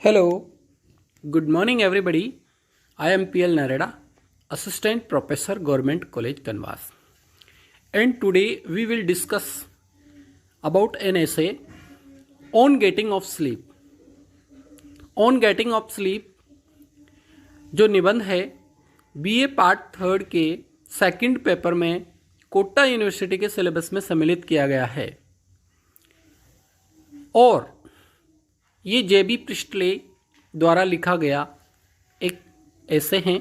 Hello, good morning everybody. I am PL Nareda, Assistant Professor, Government College Kanwas. And today we will discuss about an essay on getting of sleep. On getting of sleep जो निबंध है BA part third के second paper में Kota university के syllabus में सम्मिलित किया गया है और ये जेबी पृष्ठले द्वारा लिखा गया एक ऐसे हैं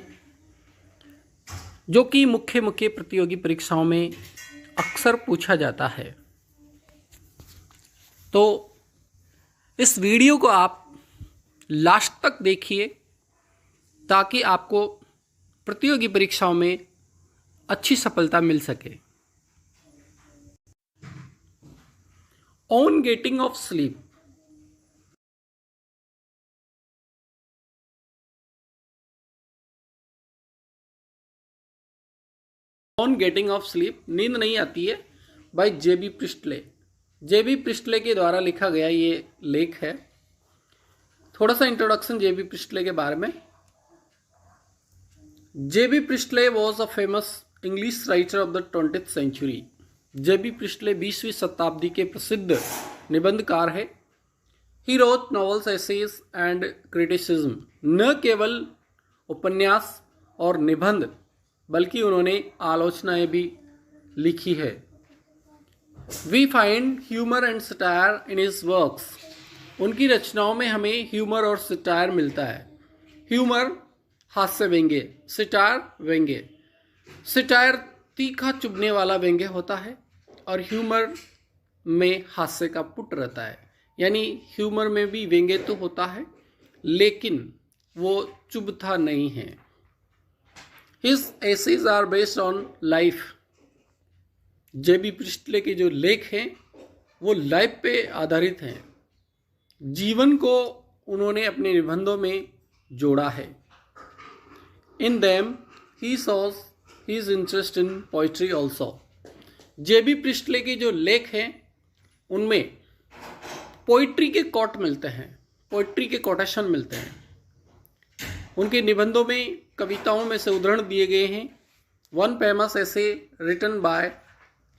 जो कि मुख्य प्रतियोगी परीक्षाओं में अक्सर पूछा जाता है। तो इस वीडियो को आप लास्ट तक देखिए ताकि आपको प्रतियोगी परीक्षाओं में अच्छी सफलता मिल सके। On getting off sleep. On getting off sleep, नींद नहीं आती है, बाय जेबी पृष्ठले। जेबी पृष्ठले के द्वारा लिखा गया ये लेख है। थोड़ा सा इंट्रोडक्शन जेबी पृष्ठले के बारे में। J B Priestley was a famous English writer of the 20th century. J B Priestley 20वीं शताब्दी के प्रसिद्ध निबंधकार है। He wrote novels, essays and criticism. न केवल उपन्यास और निबंध बल्कि उन्होंने आलोचनाएं भी लिखी है। We find humour and satire in his works. उनकी रचनाओं में हमें ह्यूमर और सटायर मिलता है। ह्यूमर हास्य व्यंग्य, सटायर व्यंग्य। सटायर तीखा चुभने वाला व्यंग्य होता है और ह्यूमर में हास्य का पुट रहता है। यानी ह्यूमर में भी व्यंग्य तो होता है लेकिन वो चुभता नहीं है। His essays are based on life. जेबी पृष्ठले के जो लेख हैं वो लाइफ पे आधारित हैं। जीवन को उन्होंने अपने निबंधों में जोड़ा है। In them he shows his interest in poetry also. जेबी पृष्ठले के जो लेख हैं उनमें पोइट्री के कोट मिलते हैं, पोइट्री के कोटेशन मिलते हैं। उनके निबंधों में कविताओं में से उदाहरण दिए गए हैं। One famous essay written by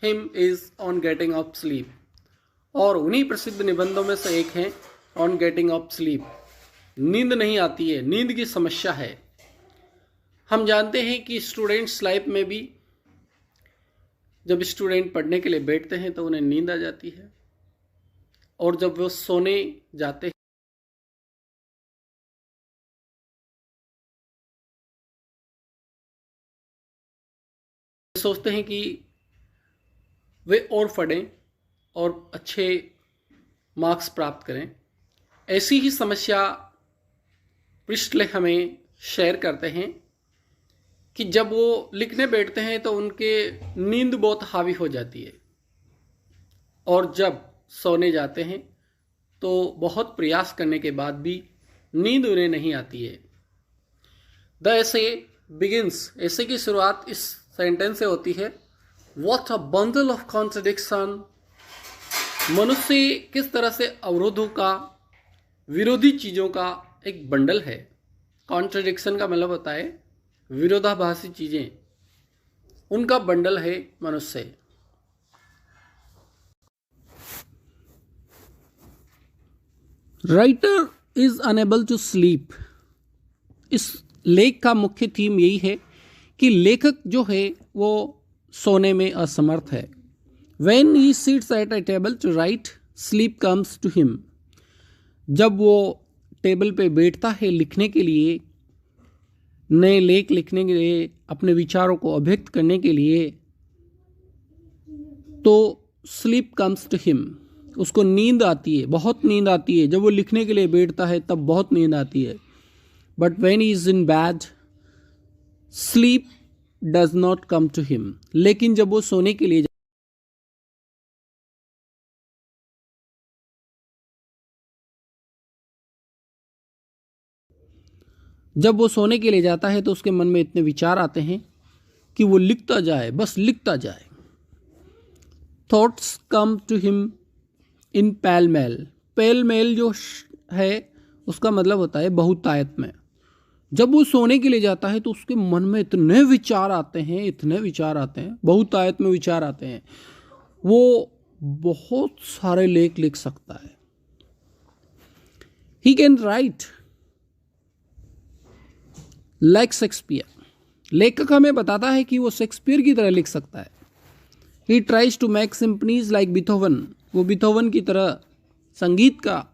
him is on getting off sleep, और उन्हीं प्रसिद्ध निबंधों में से एक है ऑन गेटिंग ऑफ स्लीप। नींद नहीं आती है, नींद की समस्या है। हम जानते हैं कि स्टूडेंट्स लाइफ में भी जब स्टूडेंट पढ़ने के लिए बैठते हैं तो उन्हें नींद आ जाती है और जब वो सोने जाते हैं सोचते हैं कि वे और पढ़ें और अच्छे मार्क्स प्राप्त करें। ऐसी ही समस्या पृष्ठले हमें शेयर करते हैं कि जब वो लिखने बैठते हैं तो उनके नींद बहुत हावी हो जाती है और जब सोने जाते हैं तो बहुत प्रयास करने के बाद भी नींद उन्हें नहीं आती है। द ऐसे बिगिंस, ऐसे की शुरुआत इस सेंटेंस से होती है, what a bundle of contradiction. मनुष्य किस तरह से अवरोधों का, विरोधी चीज़ों का एक बंडल है। कॉन्ट्रडिक्शन का मतलब होता है विरोधाभासी चीज़ें, उनका बंडल है मनुष्य। Writer is unable to sleep. इस लेख का मुख्य थीम यही है कि लेखक जो है वो सोने में असमर्थ है। When he sits at a table to write, sleep comes to him. जब वो टेबल पे बैठता है लिखने के लिए, नए लेख लिखने के लिए, अपने विचारों को अभिव्यक्त करने के लिए, तो स्लीप कम्स टू हिम, उसको नींद आती है, बहुत नींद आती है। जब वो लिखने के लिए बैठता है तब बहुत नींद आती है। But when he is in bed, sleep does not come to him. लेकिन जब वो सोने के लिए जाता है तो उसके मन में इतने विचार आते हैं कि वो लिखता जाए, बस लिखता जाए। Thoughts come to him in pell mell. Pell mell जो है उसका मतलब होता है बहुतायत में। जब वो सोने के लिए जाता है तो उसके मन में इतने विचार आते हैं, बहुतायत में विचार आते हैं, वो बहुत सारे लेख लिख सकता है। He can write like Shakespeare. लेखक हमें बताता है कि वो शेक्सपियर की तरह लिख सकता है। He tries to make symphonies like Beethoven. वो बीथोवन की तरह संगीत का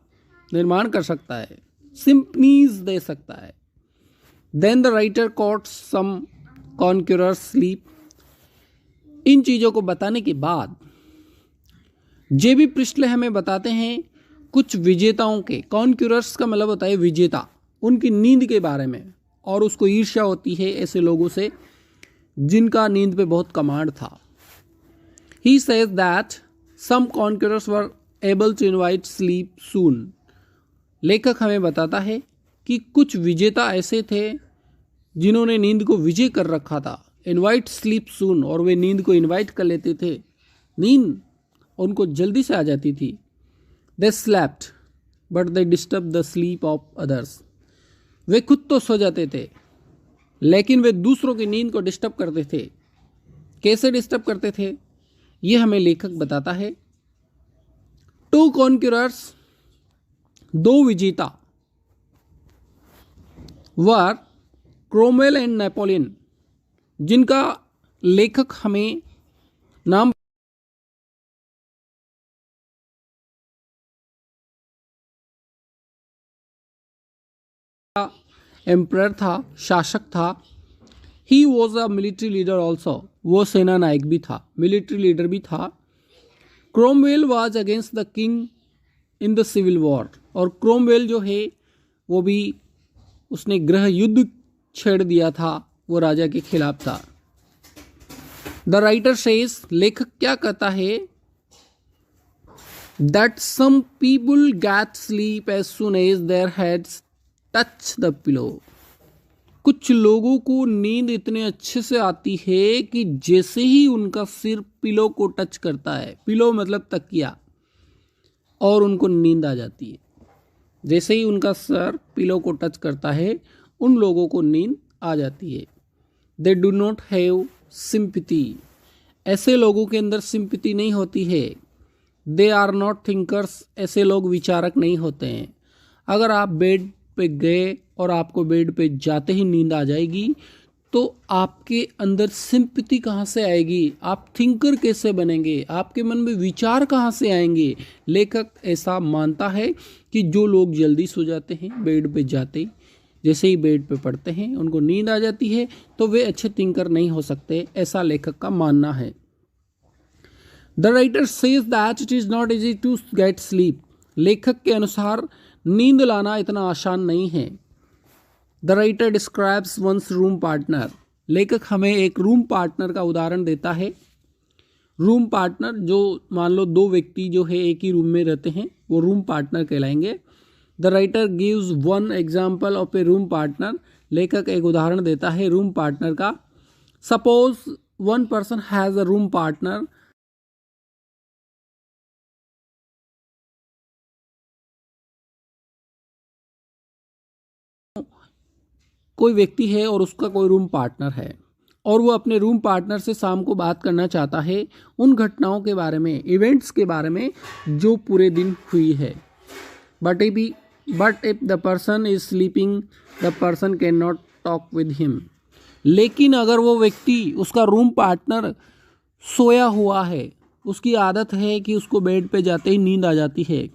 निर्माण कर सकता है, सिम्फनीज दे सकता है। Then the writer quotes some conquerors sleep. इन चीज़ों को बताने के बाद जेबी प्रिस्टले हमें बताते हैं कुछ विजेताओं के, कॉन्क्यूरर्स का मतलब होता है विजेता, उनकी नींद के बारे में, और उसको ईर्ष्या होती है ऐसे लोगों से जिनका नींद पे बहुत कमांड था। He says that some conquerors were able to invite sleep soon. लेखक हमें बताता है कि कुछ विजेता ऐसे थे जिन्होंने नींद को विजय कर रखा था, इनवाइट स्लीप सून, और वे नींद को इनवाइट कर लेते थे, नींद उनको जल्दी से आ जाती थी। They slept but they disturb the sleep of others. वे खुद तो सो जाते थे लेकिन वे दूसरों की नींद को डिस्टर्ब करते थे। कैसे डिस्टर्ब करते थे ये हमें लेखक बताता है। टू कॉन्क्यूरर्स, दो विजेता, वर क्रोमवेल एंड नेपोलियन, जिनका लेखक हमें नाम एम्परर था, शासक था। He was a military leader also, वो सेना नायक भी था, मिलिट्री लीडर भी था। Cromwell was against the king in the civil war, और क्रोमवेल जो है वो भी उसने गृह युद्ध छेड़ दिया था, वो राजा के खिलाफ था। द राइटर सेज, लेखक क्या कहता है, that some people get sleep as soon as their heads touch the pillow. कुछ लोगों को नींद इतने अच्छे से आती है कि जैसे ही उनका सिर पिलो को टच करता है, पिलो मतलब तकिया, और उनको नींद आ जाती है। जैसे ही उनका सर पिलो को टच करता है उन लोगों को नींद आ जाती है। They do not have sympathy, ऐसे लोगों के अंदर सिंपैथी नहीं होती है। दे आर नॉट थिंकर्स, ऐसे लोग विचारक नहीं होते हैं। अगर आप बेड पे गए और आपको बेड पे जाते ही नींद आ जाएगी तो आपके अंदर सिंपैथी कहाँ से आएगी, आप थिंकर कैसे बनेंगे, आपके मन में विचार कहाँ से आएंगे। लेखक ऐसा मानता है कि जो लोग जल्दी सो जाते हैं, बेड पे जाते ही जैसे ही बेड पे पड़ते हैं उनको नींद आ जाती है, तो वे अच्छे थिंकर नहीं हो सकते, ऐसा लेखक का मानना है। The writer says that it is not easy to get sleep. लेखक के अनुसार नींद लाना इतना आसान नहीं है। The writer describes one's room partner. लेखक हमें एक रूम पार्टनर का उदाहरण देता है। रूम पार्टनर, जो मान लो दो व्यक्ति जो है एक ही रूम में रहते हैं, वो रूम पार्टनर कहलाएंगे। The writer gives one example of a room partner. लेखक एक उदाहरण देता है रूम पार्टनर का। Suppose one person has a room partner. कोई व्यक्ति है और उसका कोई रूम पार्टनर है और वो अपने रूम पार्टनर से शाम को बात करना चाहता है उन घटनाओं के बारे में, इवेंट्स के बारे में जो पूरे दिन हुई है। But if the person is sleeping the person can not talk with him. लेकिन अगर वो व्यक्ति, उसका रूम पार्टनर सोया हुआ है, उसकी आदत है कि उसको बेड पे जाते ही नींद आ जाती है,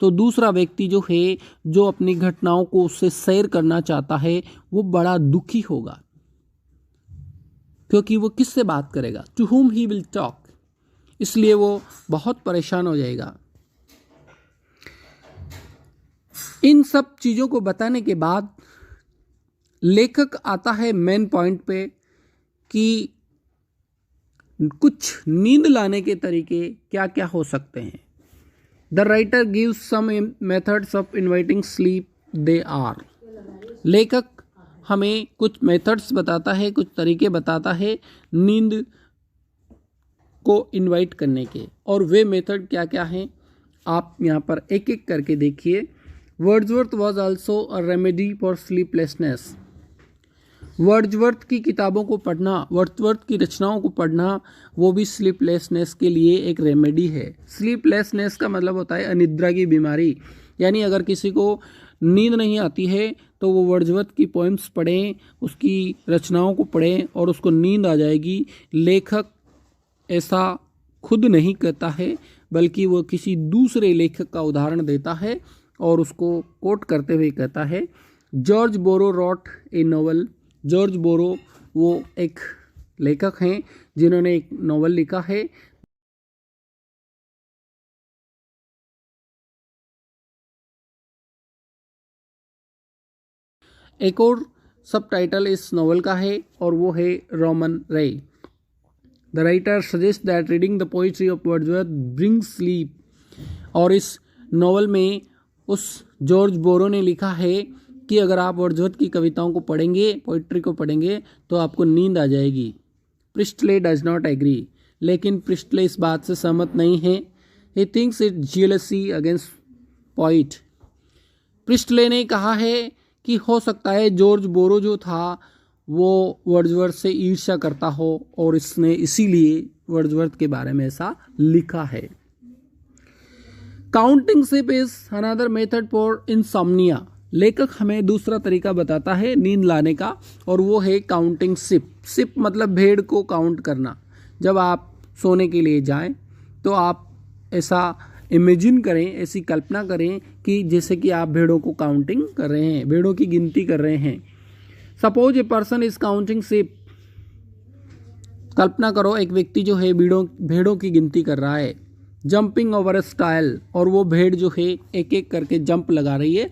तो दूसरा व्यक्ति जो है, जो अपनी घटनाओं को उससे शेयर करना चाहता है, वो बड़ा दुखी होगा, क्योंकि वो किससे बात करेगा, to whom he will talk, इसलिए वो बहुत परेशान हो जाएगा। इन सब चीज़ों को बताने के बाद लेखक आता है मेन पॉइंट पे कि कुछ नींद लाने के तरीके क्या क्या हो सकते हैं। The writer gives some methods of inviting sleep. They are, लेखक हमें कुछ मेथड्स बताता है, कुछ तरीके बताता है नींद को इनवाइट करने के, और वे मेथड क्या क्या हैं आप यहाँ पर एक एक करके देखिए Wordsworth was also a remedy for sleeplessness. Wordsworth की किताबों को पढ़ना, वर्ड्सवर्थ की रचनाओं को पढ़ना, वो भी स्लीपलेसनेस के लिए एक रेमेडी है। स्लीपलेसनेस का मतलब होता है अनिद्रा की बीमारी, यानी अगर किसी को नींद नहीं आती है तो वो वर्ड्सवर्थ की पोएम्स पढ़ें, उसकी रचनाओं को पढ़ें और उसको नींद आ जाएगी। लेखक ऐसा खुद नहीं कहता है, बल्कि वो किसी दूसरे लेखक का उदाहरण देता है और उसको कोट करते हुए कहता है, George Borrow wrote a novel. George Borrow वो एक लेखक हैं जिन्होंने एक नॉवल लिखा है। एक और सब टाइटल इस नॉवल का है और वो है रोमन रे। The writer suggest that reading the poetry of Wordsworth brings sleep. और इस नॉवल में उस जॉर्ज बोरो ने लिखा है कि अगर आप वर्ड्सवर्थ की कविताओं को पढ़ेंगे, पोइट्री को पढ़ेंगे, तो आपको नींद आ जाएगी। प्रिस्टले डज नॉट एग्री, लेकिन प्रिस्टले इस बात से सहमत नहीं है। He thinks it jealousy against poet. Presley ने कहा है कि हो सकता है जॉर्ज बोरो जो था वो वर्ड्सवर्थ से ईर्ष्या करता हो और इसने इसीलिए वर्ड्सवर्थ के बारे में ऐसा लिखा है। Counting sheep is another method for insomnia. लेखक हमें दूसरा तरीका बताता है नींद लाने का, और वो है काउंटिंग सिप। सिप मतलब भेड़ को काउंट करना। जब आप सोने के लिए जाएं तो आप ऐसा इमेजिन करें, ऐसी कल्पना करें कि जैसे कि आप भेड़ों को काउंटिंग कर रहे हैं, भेड़ों की गिनती कर रहे हैं। Suppose a person is counting sheep. कल्पना करो एक व्यक्ति जो है भेड़ों की गिनती कर रहा है। जंपिंग ओवर अ स्टाइल, और वो भेड़ जो है एक एक करके जंप लगा रही है।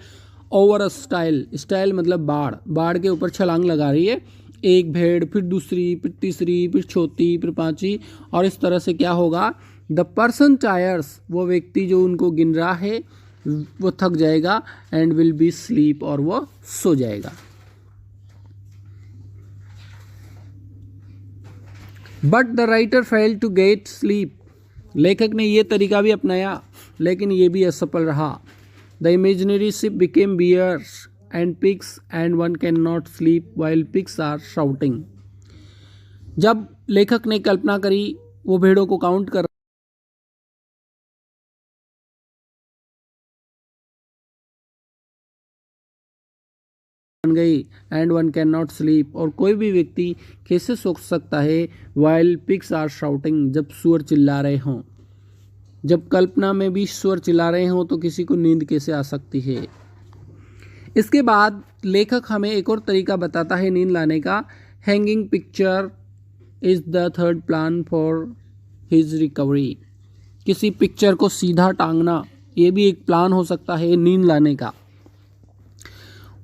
ओवर अ स्टाइल, स्टाइल मतलब बाड़ के ऊपर छलांग लगा रही है। एक भेड़, फिर दूसरी, फिर तीसरी, फिर चौथी, फिर पांचवी, और इस तरह से क्या होगा, द पर्सन टायर्स, वो व्यक्ति जो उनको गिन रहा है वो थक जाएगा, एंड विल बी स्लीप, और वो सो जाएगा। But the writer fail to get sleep. लेखक ने ये तरीका भी अपनाया, लेकिन ये भी असफल रहा। The imaginary ship became bears and pigs and one can not sleep while pigs are shouting. जब लेखक ने कल्पना करी वो भेड़ों को काउंट कर बन गई, and one can not sleep, और कोई भी व्यक्ति कैसे सो सकता है वाइल पिग्स आर शाउटिंग, जब सुअर चिल्ला रहे हों। जब कल्पना में भी सुअर चिल्ला रहे हों तो किसी को नींद कैसे आ सकती है। इसके बाद लेखक हमें एक और तरीका बताता है नींद लाने का। Hanging picture is the third plan for his recovery. किसी पिक्चर को सीधा टांगना, ये भी एक प्लान हो सकता है नींद लाने का।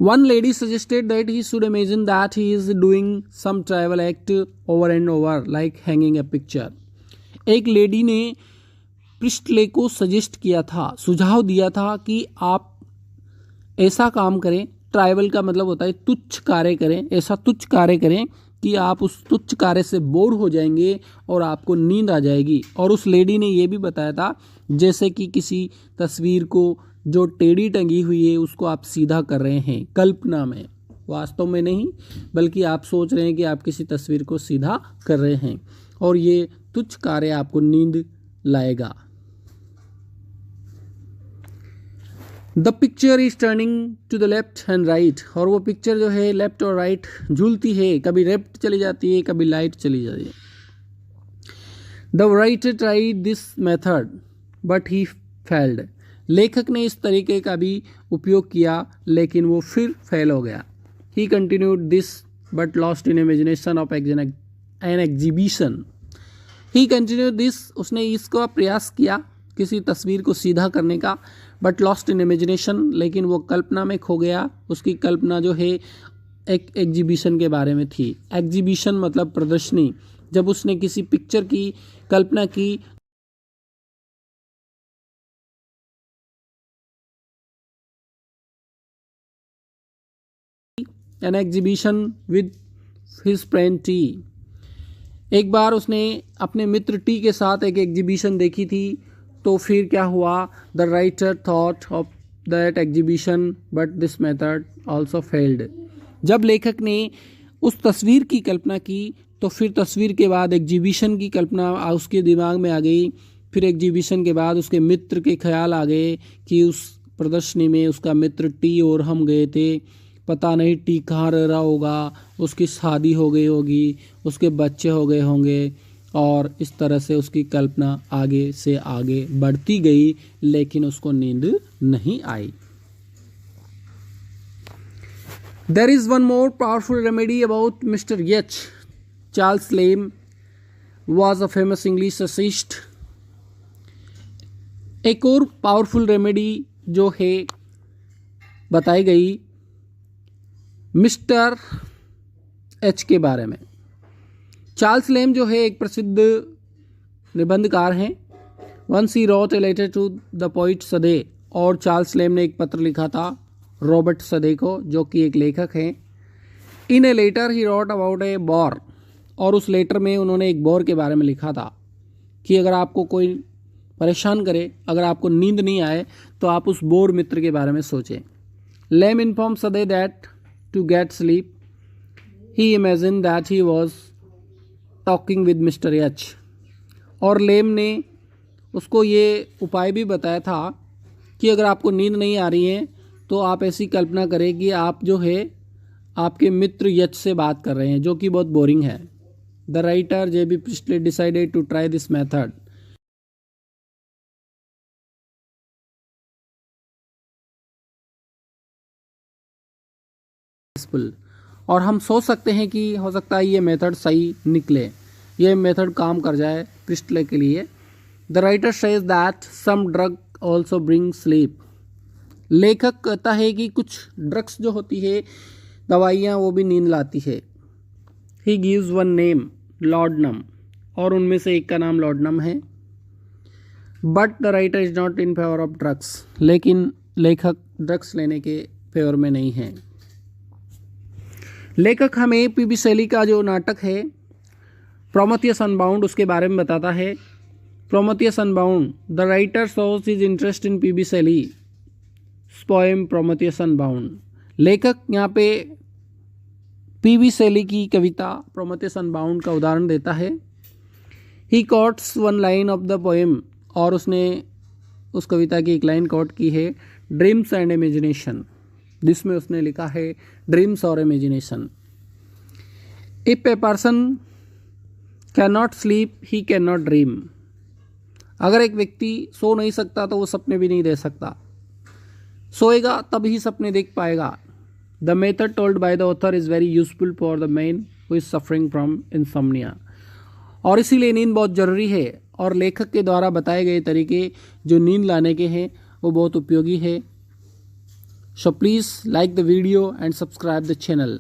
One lady suggested that he should imagine that he is doing some trivial act over and over like hanging a picture. एक लेडी ने प्रिस्टले को सजेस्ट किया था, सुझाव दिया था कि आप ऐसा काम करें, ट्राइवल का मतलब होता है तुच्छ कार्य करें, ऐसा तुच्छ कार्य करें कि आप उस तुच्छ कार्य से बोर हो जाएंगे और आपको नींद आ जाएगी। और उस लेडी ने ये भी बताया था जैसे कि किसी तस्वीर को जो टेढ़ी टंगी हुई है उसको आप सीधा कर रहे हैं कल्पना में, वास्तव में नहीं, बल्कि आप सोच रहे हैं कि आप किसी तस्वीर को सीधा कर रहे हैं, और ये तुच्छ कार्य आपको नींद लाएगा। The picture is turning to the left and right, और वो पिक्चर जो है लेफ्ट और राइट झूलती है, कभी लेफ्ट चली जाती है, कभी राइट चली जाती है। The writer tried this method but he failed. लेखक ने इस तरीके का भी उपयोग किया लेकिन वो फिर फेल हो गया। ही continued this but lost in imagination of an exhibition. He continued this, उसने इसका प्रयास किया किसी तस्वीर को सीधा करने का, बट लॉस्ट इन इमेजिनेशन, लेकिन वो कल्पना में खो गया। उसकी कल्पना जो है एक एग्जीबिशन के बारे में थी। एग्जीबिशन मतलब प्रदर्शनी। जब उसने किसी पिक्चर की कल्पना की an exhibition with his friend T. एक बार उसने अपने मित्र टी के साथ एक एग्जीबिशन देखी थी, तो फिर क्या हुआ, the writer thought of that exhibition but this method also failed. जब लेखक ने उस तस्वीर की कल्पना की तो फिर तस्वीर के बाद एग्जीबिशन की कल्पना उसके दिमाग में आ गई। फिर एग्जीबिशन के बाद उसके मित्र के ख्याल आ गए कि उस प्रदर्शनी में उसका मित्र टी और हम गए थे, पता नहीं टी कहाँ रह रहा होगा, उसकी शादी हो गई होगी, उसके बच्चे हो गए होंगे, और इस तरह से उसकी कल्पना आगे से आगे बढ़ती गई, लेकिन उसको नींद नहीं आई। There is one more powerful remedy about Mr. H. Charles Lamb was a famous English essayist. एक और पावरफुल रेमेडी जो है बताई गई मिस्टर एच के बारे में। चार्ल्स लेम जो है एक प्रसिद्ध निबंधकार हैं। Once he wrote a letter to the poet Southey, और चार्ल्स लेम ने एक पत्र लिखा था रॉबर्ट सदे को, जो कि एक लेखक हैं। In a letter he wrote about a bore, और उस लेटर में उन्होंने एक बोर के बारे में लिखा था कि अगर आपको कोई परेशान करे, अगर आपको नींद नहीं आए, तो आप उस बोर मित्र के बारे में सोचें। Lamb informs Southey that to get sleep he imagine that he was talking with mister H, और लेम ने उसको ये उपाय भी बताया था कि अगर आपको नींद नहीं आ रही है तो आप ऐसी कल्पना करें कि आप जो है आपके मित्र यच से बात कर रहे हैं, जो कि बहुत बोरिंग है। The writer J B Priestley decided to try this method. और हम सोच सकते हैं कि हो सकता है ये मेथड सही निकले, ये मेथड काम कर जाए प्रिस्टले के लिए। The writer says that some drug also bring sleep. लेखक कहता है कि कुछ ड्रग्स जो होती है, दवाइयाँ, वो भी नींद लाती है। ही गिव्स वन नेम लॉर्डनम, और उनमें से एक का नाम लॉर्डनम है। But the writer is not in favour of drugs, लेकिन लेखक ड्रग्स लेने के फेवर में नहीं है। लेखक हमें पीबी शेली का जो नाटक है प्रोमेथियस अनबाउंड, उसके बारे में बताता है। Prometheus Unbound, the writer shows his interest in P B Shelley poem Prometheus Unbound. लेखक यहाँ पे पीबी शेली की कविता प्रोमेथियस अनबाउंड का उदाहरण देता है। He quotes one line of the poem, और उसने उस कविता की एक लाइन कोट की है, ड्रीम्स एंड इमेजिनेशन, जिसमें उसने लिखा है ड्रीम्स और imagination. If a person can not sleep he can not dream. अगर एक व्यक्ति सो नहीं सकता तो वो सपने भी नहीं दे सकता, सोएगा तब ही सपने देख पाएगा। The method told by the author is very useful for the man who is suffering from insomnia. और इसीलिए नींद बहुत ज़रूरी है, और लेखक के द्वारा बताए गए तरीके जो नींद लाने के हैं वो बहुत उपयोगी है। So please like the video and subscribe the channel.